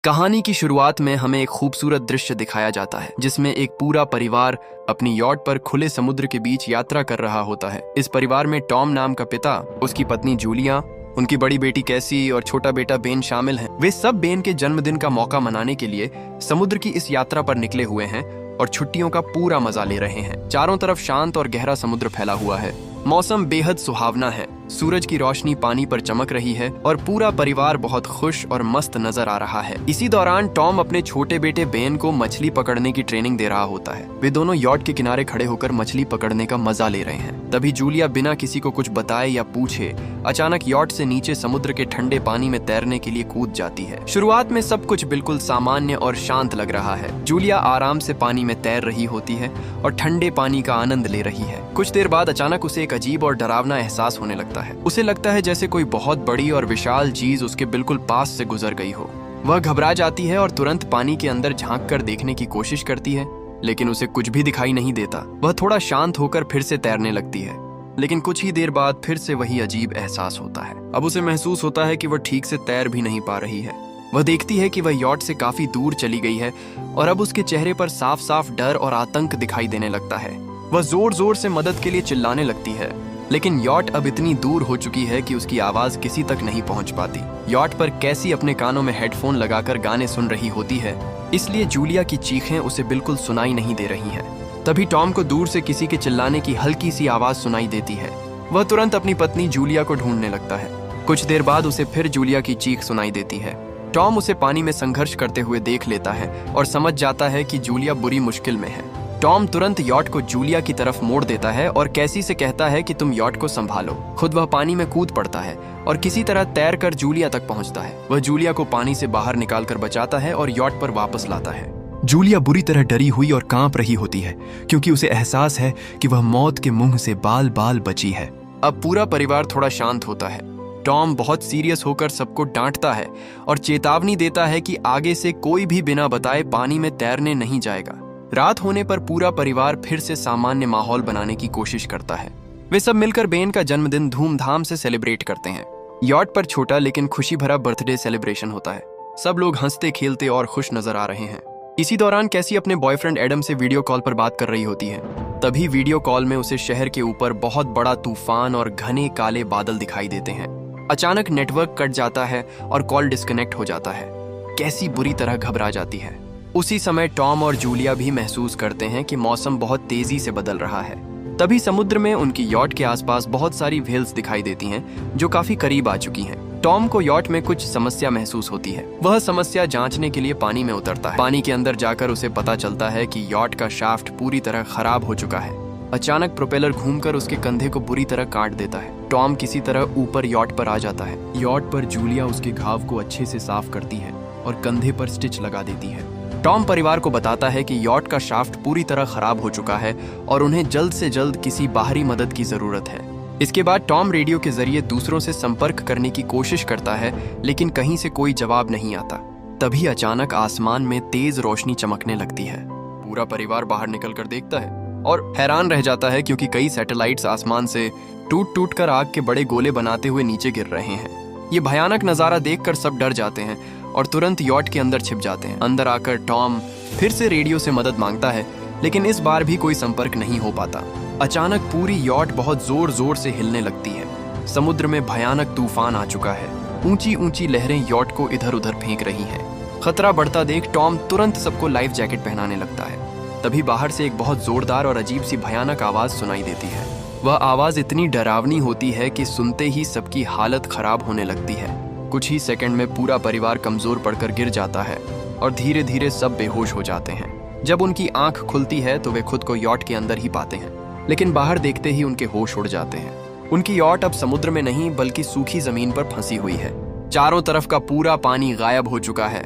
कहानी की शुरुआत में हमें एक खूबसूरत दृश्य दिखाया जाता है जिसमें एक पूरा परिवार अपनी यॉट पर खुले समुद्र के बीच यात्रा कर रहा होता है। इस परिवार में टॉम नाम का पिता, उसकी पत्नी जूलिया, उनकी बड़ी बेटी कैसी और छोटा बेटा बेन शामिल हैं। वे सब बेन के जन्मदिन का मौका मनाने के लिए समुद्र की इस यात्रा पर निकले हुए हैं और छुट्टियों का पूरा मजा ले रहे हैं। चारों तरफ शांत और गहरा समुद्र फैला हुआ है। मौसम बेहद सुहावना है, सूरज की रोशनी पानी पर चमक रही है और पूरा परिवार बहुत खुश और मस्त नजर आ रहा है। इसी दौरान टॉम अपने छोटे बेटे बेन को मछली पकड़ने की ट्रेनिंग दे रहा होता है। वे दोनों यॉट के किनारे खड़े होकर मछली पकड़ने का मजा ले रहे हैं। तभी जूलिया बिना किसी को कुछ बताए या पूछे अचानक यॉट से नीचे समुद्र के ठंडे पानी में तैरने के लिए कूद जाती है। शुरुआत में सब कुछ बिल्कुल सामान्य और शांत लग रहा है। जूलिया आराम से पानी में तैर रही होती है और ठंडे पानी का आनंद ले रही है। कुछ देर बाद अचानक उसे एक अजीब और डरावना एहसास होने लगता है। उसे लगता है जैसे कोई बहुत बड़ी और विशाल चीज उसके बिल्कुल पास से गुजर गई हो। वह घबरा जाती है और तुरंत पानी के अंदर झांक कर देखने की कोशिश करती है, लेकिन उसे कुछ भी दिखाई नहीं देता। वह थोड़ा शांत होकर फिर से तैरने लगती है, लेकिन कुछ ही देर बाद फिर से वही अजीब एहसास होता है। अब उसे महसूस होता है कि वह ठीक से तैर भी नहीं पा रही है। वह देखती है कि वह यॉट से काफी दूर चली गई है और अब उसके चेहरे पर साफ साफ डर और आतंक दिखाई देने लगता है। वह जोर जोर से मदद के लिए चिल्लाने लगती है, लेकिन यॉट अब इतनी दूर हो चुकी है कि उसकी आवाज किसी तक नहीं पहुंच पाती। यॉट पर कैसी अपने कानों में हेडफोन लगाकर गाने सुन रही होती है, इसलिए जूलिया की चीखें उसे बिल्कुल सुनाई नहीं दे रही हैं। तभी टॉम को दूर से किसी के चिल्लाने की हल्की सी आवाज सुनाई देती है। वह तुरंत अपनी पत्नी जूलिया को ढूंढने लगता है। कुछ देर बाद उसे फिर जूलिया की चीख सुनाई देती है। टॉम उसे पानी में संघर्ष करते हुए देख लेता है और समझ जाता है कि जूलिया बुरी मुश्किल में है। टॉम तुरंत यॉट को जूलिया की तरफ मोड़ देता है और कैसी से कहता है कि तुम यॉट को संभालो। खुद वह पानी में कूद पड़ता है और किसी तरह तैर कर जूलिया तक पहुंचता है। वह जूलिया को पानी से बाहर निकालकर बचाता है और यॉट पर वापस लाता है। जूलिया बुरी तरह डरी हुई और कांप रही होती है, क्योंकि उसे एहसास है कि वह मौत के मुंह से बाल बाल बची है। अब पूरा परिवार थोड़ा शांत होता है। टॉम बहुत सीरियस होकर सबको डांटता है और चेतावनी देता है कि आगे से कोई भी बिना बताए पानी में तैरने नहीं जाएगा। रात होने पर पूरा परिवार फिर से सामान्य माहौल बनाने की कोशिश करता है। वे सब मिलकर बेन का जन्मदिन धूमधाम से सेलिब्रेट करते हैं। यॉट पर छोटा लेकिन खुशी भरा बर्थडे सेलिब्रेशन होता है। सब लोग हंसते खेलते और खुश नजर आ रहे हैं। इसी दौरान कैसी अपने बॉयफ्रेंड एडम से वीडियो कॉल पर बात कर रही होती है। तभी वीडियो कॉल में उसे शहर के ऊपर बहुत बड़ा तूफान और घने काले बादल दिखाई देते हैं। अचानक नेटवर्क कट जाता है और कॉल डिस्कनेक्ट हो जाता है। कैसी बुरी तरह घबरा जाती है। उसी समय टॉम और जूलिया भी महसूस करते हैं कि मौसम बहुत तेजी से बदल रहा है। तभी समुद्र में उनकी यॉट के आसपास बहुत सारी व्हेल्स दिखाई देती हैं, जो काफी करीब आ चुकी हैं। टॉम को यॉट में कुछ समस्या महसूस होती है। वह समस्या जांचने के लिए पानी में उतरता है। पानी के अंदर जाकर उसे पता चलता है कि यॉट का शाफ्ट पूरी तरह खराब हो चुका है। अचानक प्रोपेलर घूमकर उसके कंधे को बुरी तरह काट देता है। टॉम किसी तरह ऊपर यॉट पर आ जाता है। यॉट पर जूलिया उसके घाव को अच्छे से साफ करती है और कंधे पर स्टिच लगा देती है। टॉम परिवार को बताता है कि यॉट का शाफ्ट पूरी तरह खराब हो चुका है और उन्हें जल्द से जल्द किसी बाहरी मदद की जरूरत है। इसके बाद टॉम रेडियो के जरिए दूसरों से संपर्क करने की कोशिश करता है, लेकिन कहीं से कोई जवाब नहीं आता। तभी अचानक आसमान में तेज रोशनी चमकने लगती है। पूरा परिवार बाहर निकलकर देखता है और हैरान रह जाता है, क्योंकि कई सैटेलाइट्स आसमान से टूट टूट कर आग के बड़े गोले बनाते हुए नीचे गिर रहे हैं। ये भयानक नजारा देखकर सब डर जाते हैं और तुरंत यॉट के अंदर छिप जाते हैं। अंदर आकर टॉम फिर से रेडियो से मदद मांगता है, लेकिन इस बार भी कोई संपर्क नहीं हो पाता। अचानक पूरी यॉट बहुत जोर जोर से हिलने लगती है। समुद्र में भयानक तूफान आ चुका है। ऊंची ऊंची लहरें यॉट को इधर उधर फेंक रही हैं। खतरा बढ़ता देख टॉम तुरंत सबको लाइफ जैकेट पहनाने लगता है। तभी बाहर से एक बहुत जोरदार और अजीब सी भयानक आवाज सुनाई देती है। वह आवाज इतनी डरावनी होती है कि सुनते ही सबकी हालत खराब होने लगती है। कुछ ही सेकंड में पूरा परिवार कमजोर पड़कर गिर जाता है और धीरे धीरे सब बेहोश हो जाते हैं। जब उनकी आंख खुलती है तो वे खुद को यॉट के अंदर ही पाते हैं, लेकिन बाहर देखते ही उनके होश उड़ जाते हैं। उनकी यॉट अब समुद्र में नहीं बल्कि सूखी जमीन पर फंसी हुई है। चारों तरफ का पूरा पानी गायब हो चुका है।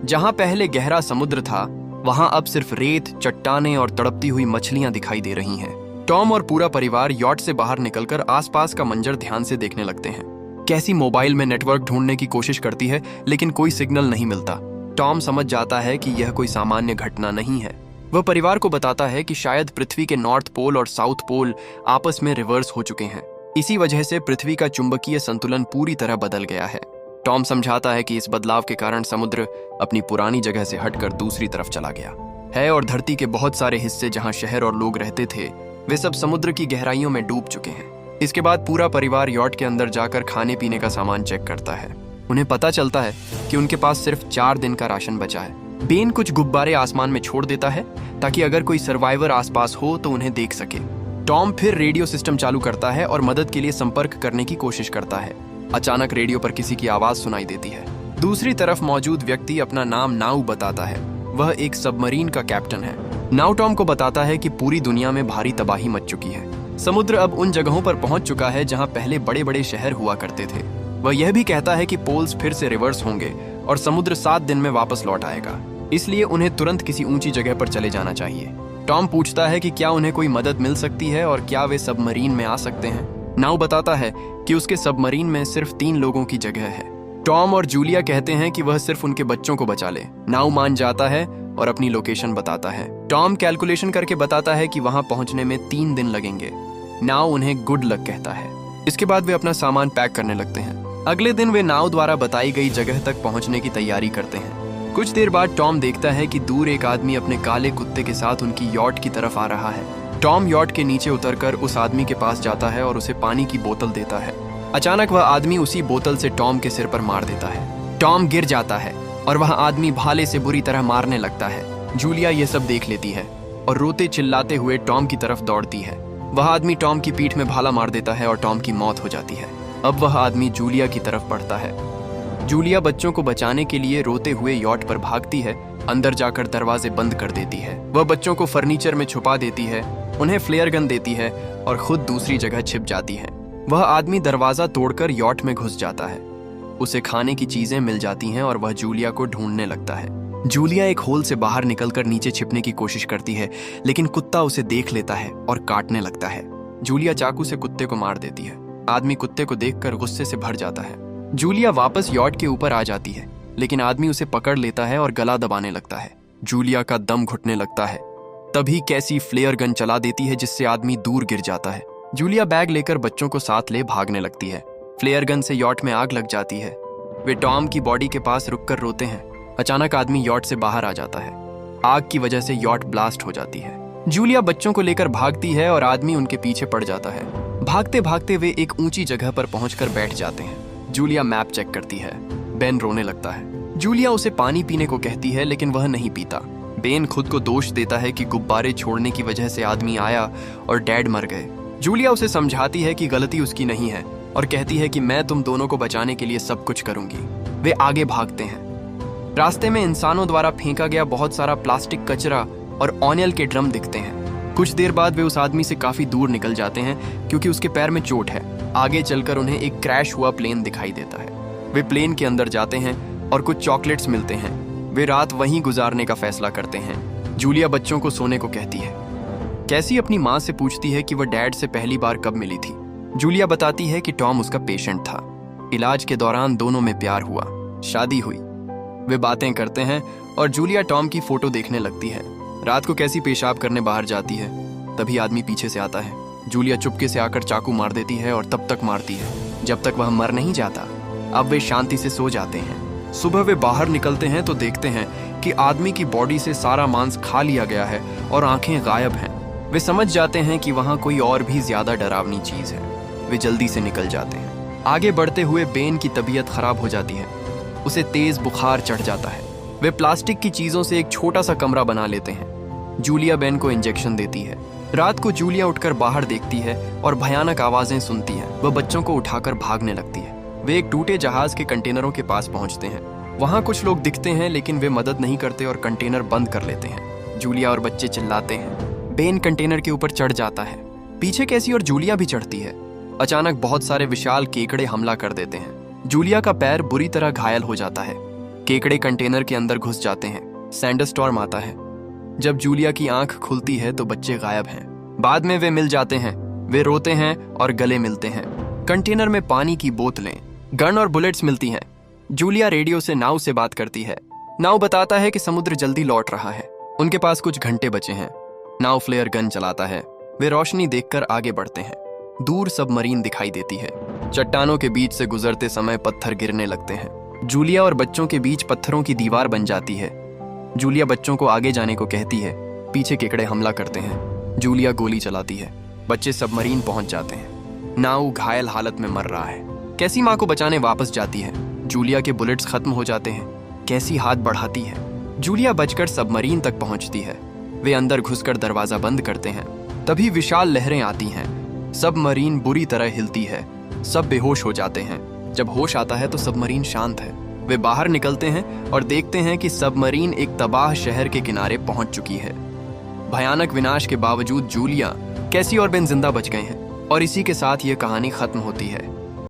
जहां पहले गहरा समुद्र था, वहां अब सिर्फ रेत, चट्टानें और तड़पती हुई मछलियां दिखाई दे रही हैं। टॉम और पूरा परिवार यॉट से बाहर निकलकर आसपास का मंजर ध्यान से देखने लगते हैं। कैसी मोबाइल में नेटवर्क ढूंढने की कोशिश करती है, लेकिन कोई सिग्नल नहीं मिलता। टॉम समझ जाता है कि यह कोई सामान्य घटना नहीं है। वह परिवार को बताता है कि शायद पृथ्वी के नॉर्थ पोल और साउथ पोल आपस में रिवर्स हो चुके हैं। इसी वजह से पृथ्वी का चुंबकीय संतुलन पूरी तरह बदल गया है। टॉम समझाता है कि इस बदलाव के कारण समुद्र अपनी पुरानी जगह से हटकर दूसरी तरफ चला गया है और धरती के बहुत सारे हिस्से जहां शहर और लोग रहते थे वे सब समुद्र की गहराइयों में डूब चुके हैं। इसके बाद पूरा परिवार यॉट के अंदर जाकर खाने पीने का सामान चेक करता है। उन्हें पता चलता है कि उनके पास सिर्फ 4 दिन का राशन बचा है। बेन कुछ गुब्बारे आसमान में छोड़ देता है ताकि अगर कोई सर्वाइवर आसपास हो तो उन्हें देख सके। टॉम फिर रेडियो सिस्टम चालू करता है और मदद के लिए संपर्क करने की कोशिश करता है। अचानक रेडियो पर किसी की आवाज सुनाई देती है। दूसरी तरफ मौजूद व्यक्ति अपना नाम नाउ बताता है। वह एक सबमरीन का कैप्टन है। नाउ टॉम को बताता है कि पूरी दुनिया में भारी तबाही मच चुकी है। समुद्र अब उन जगहों पर पहुंच चुका है जहां पहले बड़े बड़े शहर हुआ करते थे। वह यह भी कहता है कि पोल्स फिर से रिवर्स होंगे और समुद्र 7 दिन में वापस लौट आएगा, इसलिए उन्हें तुरंत किसी ऊंची जगह पर चले जाना चाहिए। टॉम पूछता है कि क्या उन्हें कोई मदद मिल सकती है और क्या वे सबमरीन में आ सकते हैं। नाउ बताता है कि उसके सबमरीन में सिर्फ 3 लोगों की जगह है। टॉम और जूलिया कहते हैं कि वह सिर्फ उनके बच्चों को बचा ले। नाउ मान जाता है और अपनी लोकेशन बताता है। टॉम कैलकुलेशन करके बताता है कि वहां पहुंचने में 3 दिन लगेंगे। नाउ उन्हें गुड लक कहता है। इसके बाद वे अपना सामान पैक करने लगते हैं। अगले दिन वे नाउ द्वारा बताई गई जगह तक पहुंचने की तैयारी करते हैं। कुछ देर बाद टॉम देखता है कि दूर एक आदमी अपने काले कुत्ते के साथ उनकी यॉट की तरफ आ रहा है। टॉम यॉट के नीचे उतरकर उस आदमी के पास जाता है और उसे पानी की बोतल देता है। अचानक वह आदमी उसी बोतल से टॉम के सिर पर मार देता है। टॉम गिर जाता है और वह आदमी भाले से बुरी तरह मारने लगता है। जूलिया ये सब देख लेती है और रोते चिल्लाते हुए टॉम की तरफ दौड़ती है। वह आदमी टॉम की पीठ में भाला मार देता है और टॉम की मौत हो जाती है। अब वह आदमी जूलिया की तरफ बढ़ता है। जूलिया बच्चों को बचाने के लिए रोते हुए यॉट पर भागती है। अंदर जाकर दरवाजे बंद कर देती है। वह बच्चों को फर्नीचर में छुपा देती है, उन्हें फ्लेयर गन देती है और खुद दूसरी जगह छिप जाती है। वह आदमी दरवाजा तोड़कर यॉट में घुस जाता है। उसे खाने की चीजें मिल जाती हैं और वह जूलिया को ढूंढने लगता है। जूलिया एक होल से बाहर निकलकर नीचे छिपने की कोशिश करती है, लेकिन कुत्ता उसे देख लेता है और काटने लगता है। जूलिया चाकू से कुत्ते को मार देती है। आदमी कुत्ते को देखकर गुस्से से भर जाता है। जूलिया वापस यॉट के ऊपर आ जाती है, लेकिन आदमी उसे पकड़ लेता है और गला दबाने लगता है। जूलिया का दम घुटने लगता है। तभी कैसी फ्लेयर गन चला देती है जिससे आदमी दूर गिर जाता है। जूलिया बैग लेकर बच्चों को साथ ले भागने लगती है। फ्लेयर गन से यॉट में आग लग जाती है। वे टॉम की बॉडी के पास रुककर रोते हैं। अचानक आदमी यॉट से बाहर आ जाता है। आग की वजह से यॉट ब्लास्ट हो जाती है। जूलिया बच्चों को लेकर भागती है और आदमी उनके पीछे पड़ जाता है। भागते भागते वे एक ऊंची जगह पर पहुंचकर बैठ जाते हैं। जूलिया मैप चेक करती है। बेन रोने लगता है। जूलिया उसे पानी पीने को कहती है, लेकिन वह नहीं पीता। बेन खुद को दोष देता है कि गुब्बारे छोड़ने की वजह से आदमी आया और डैड मर गए। जूलिया उसे समझाती है कि गलती उसकी नहीं है और कहती है कि मैं तुम दोनों को बचाने के लिए सब कुछ करूंगी। वे आगे भागते हैं। रास्ते में इंसानों द्वारा फेंका गया बहुत सारा प्लास्टिक कचरा और ऑनियल के ड्रम दिखते हैं। कुछ देर बाद वे उस आदमी से काफी दूर निकल जाते हैं क्योंकि उसके पैर में चोट है। आगे चलकर उन्हें एक क्रैश हुआ प्लेन दिखाई देता है। वे प्लेन के अंदर जाते हैं और कुछ चॉकलेट्स मिलते हैं। वे रात वहीं गुजारने का फैसला करते हैं। जूलिया बच्चों को सोने को कहती है। कैसी अपनी माँ से पूछती है कि वह डैड से पहली बार कब मिली थी। जूलिया बताती है कि टॉम उसका पेशेंट था। इलाज के दौरान दोनों में प्यार हुआ, शादी हुई। वे बातें करते हैं और जूलिया टॉम की फोटो देखने लगती है। रात को कैसी पेशाब करने बाहर जाती है। तभी आदमी पीछे से आता है। जूलिया चुपके से आकर चाकू मार देती है और तब तक मारती है जब तक वह मर नहीं जाता। अब वे शांति से सो जाते हैं। सुबह वे बाहर निकलते हैं तो देखते हैं कि आदमी की बॉडी से सारा मांस खा लिया गया है और आंखें गायब हैं। वे समझ जाते हैं कि वहां कोई और भी ज्यादा डरावनी चीज है। वे जल्दी से निकल जाते हैं। आगे बढ़ते हुए बेन की तबीयत खराब हो जाती है। उसे तेज बुखार चढ़ जाता है। वे प्लास्टिक की चीजों से एक छोटा सा कमरा बना लेते हैं। जूलिया बेन को इंजेक्शन देती है। रात को जूलिया उठकर बाहर देखती है और भयानक आवाजें सुनती है। वह बच्चों को उठाकर भागने लगती है। वे एक टूटे जहाज के कंटेनरों के पास पहुंचते हैं। वहां कुछ लोग दिखते हैं, लेकिन वे मदद नहीं करते और कंटेनर बंद कर लेते हैं। जूलिया और बच्चे चिल्लाते हैं। बेन कंटेनर के ऊपर चढ़ जाता है। पीछे कैसी और जूलिया भी चढ़ती है। अचानक बहुत सारे विशाल केकड़े हमला कर देते हैं। जूलिया का पैर बुरी तरह घायल हो जाता है। केकड़े कंटेनर के अंदर घुस जाते हैं। सैंडस्टॉर्म आता है। जब जूलिया की आंख खुलती है तो बच्चे गायब हैं। बाद में वे मिल जाते हैं। वे रोते हैं और गले मिलते हैं। कंटेनर में पानी की बोतलें, गन और बुलेट्स मिलती हैं। जूलिया रेडियो से नाव से बात करती है। नाव बताता है कि समुद्र जल्दी लौट रहा है। उनके पास कुछ घंटे बचे हैं। नाव फ्लेयर गन चलाता है। वे रोशनी देखकर आगे बढ़ते हैं। दूर सबमरीन दिखाई देती है। चट्टानों के बीच से गुजरते समय पत्थर गिरने लगते हैं। जूलिया और बच्चों के बीच पत्थरों की दीवार बन जाती है। जूलिया बच्चों को आगे जाने को कहती है। पीछे केकड़े हमला करते हैं। जूलिया गोली चलाती है। बच्चे सबमरीन पहुंच जाते हैं। नाउ घायल हालत में मर रहा है। कैसी माँ को बचाने वापस जाती है। जूलिया के बुलेट्स खत्म हो जाते हैं। कैसी हाथ बढ़ाती है। जूलिया बचकर सबमरीन तक पहुंचती है। वे अंदर घुसकर दरवाजा बंद करते हैं। तभी विशाल लहरें आती हैं। सबमरीन बुरी तरह हिलती है। सब बेहोश हो जाते हैं। जब होश आता है तो सबमरीन शांत है। वे बाहर निकलते हैं और देखते हैं कि सबमरीन एक तबाह शहर के किनारे पहुंच चुकी है। भयानक विनाश के बावजूद जूलिया, कैसी और बेन जिंदा बच गए हैं और इसी के साथ ये कहानी खत्म होती है।